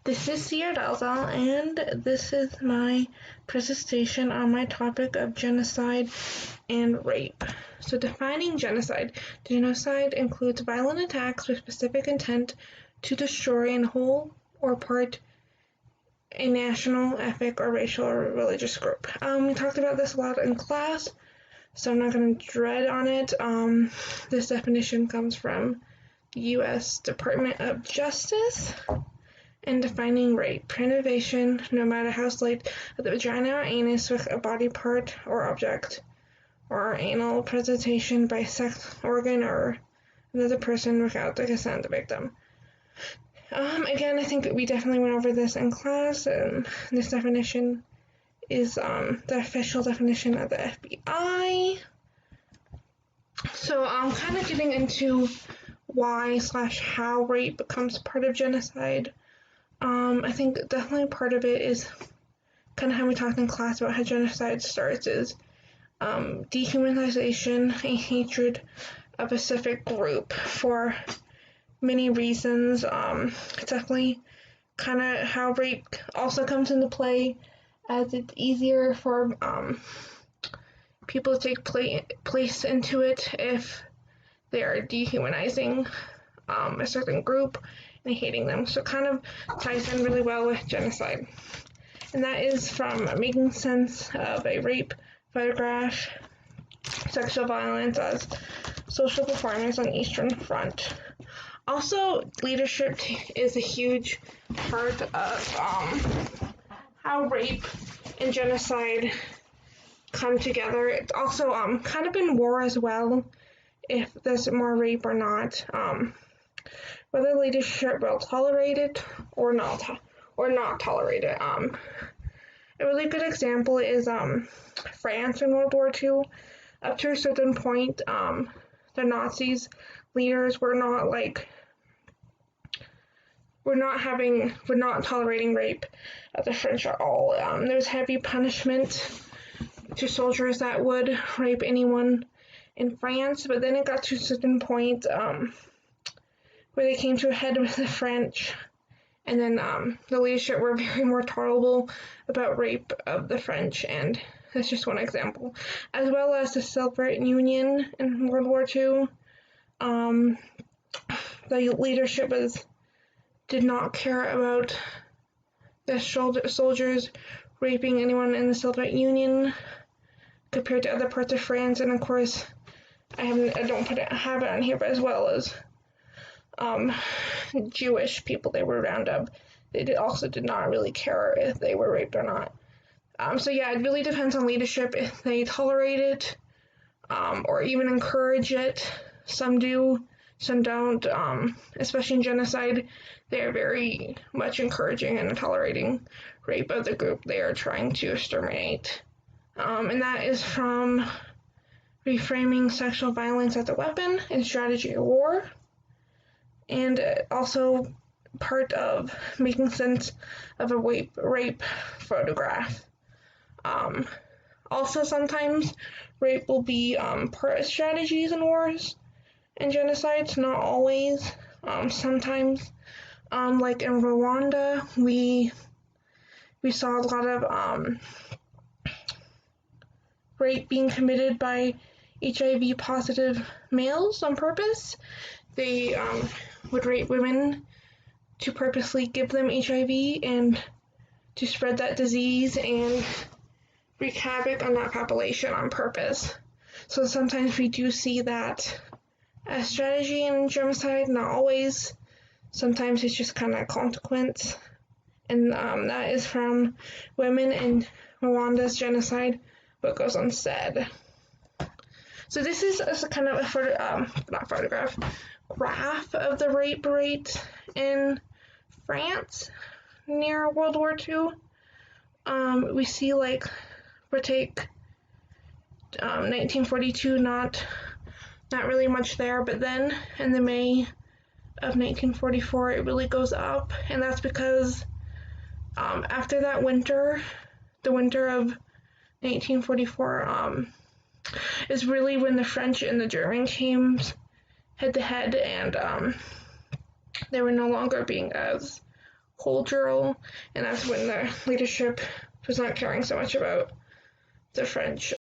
This is Sierra, and this is my presentation on my topic of genocide and rape. So, defining genocide. Genocide includes violent attacks with specific intent to destroy in whole or part a national, ethnic, or racial or religious group. We talked about this a lot in class, so I'm not going to dread on it. This definition comes from the U.S. Department of Justice. And defining rape. Innovation, no matter how slight, of the vagina or anus with a body part or object, or anal presentation by sex organ or another person without the consent of the victim. Again, I think we definitely went over this in class, and this definition is the official definition of the FBI. So I'm kind of getting into why/how rape becomes part of genocide. I think definitely part of it is kind of how we talked in class about how genocide starts is dehumanization, a hatred of a specific group for many reasons. It's definitely kind of how rape also comes into play, as it's easier for people to take place into it if they are dehumanizing a certain group and hating them. So it kind of ties in really well with genocide. And that is from making sense of a rape photograph, sexual violence as social performance on Eastern Front. Also, leadership is a huge part of how rape and genocide come together. It's also kind of in war as well, if there's more rape or not. Whether leadership will tolerate it or not tolerate it. A really good example is France in World War II. Up to a certain point, the Nazis leaders were not tolerating rape of the French at all. There was heavy punishment to soldiers that would rape anyone in France, but then it got to a certain point where they came to a head with the French, and then the leadership were very more tolerable about rape of the French, and that's just one example. As well as the Soviet Union in World War II, the leadership did not care about the soldiers raping anyone in the Soviet Union compared to other parts of France, and of course, I don't have it on here, but as well as Jewish people they were around of. They also did not really care if they were raped or not. So yeah, it really depends on leadership if they tolerate it or even encourage it. Some do, some don't. Especially in genocide, they are very much encouraging and tolerating rape of the group they are trying to exterminate. And that is from reframing sexual violence as a weapon and strategy of war. And also part of making sense of a rape photograph. Also, sometimes rape will be part of strategies in wars and genocides, not always. Sometimes, like in Rwanda, we saw a lot of rape being committed by HIV positive males on purpose. They would rape women to purposely give them HIV and to spread that disease and wreak havoc on that population on purpose. So sometimes we do see that as strategy in genocide, not always. Sometimes it's just kind of a consequence. And that is from Women in Rwanda's Genocide, What Goes Unsaid. So this is a kind of a graph of the rape rate in France near World War II. We see take 1942, not really much there, but then in the May of 1944 it really goes up, and that's because after that winter, the winter of 1944, is really when the French and the Germans came head to head, and they were no longer being as cultural, and that's when the leadership was not caring so much about the French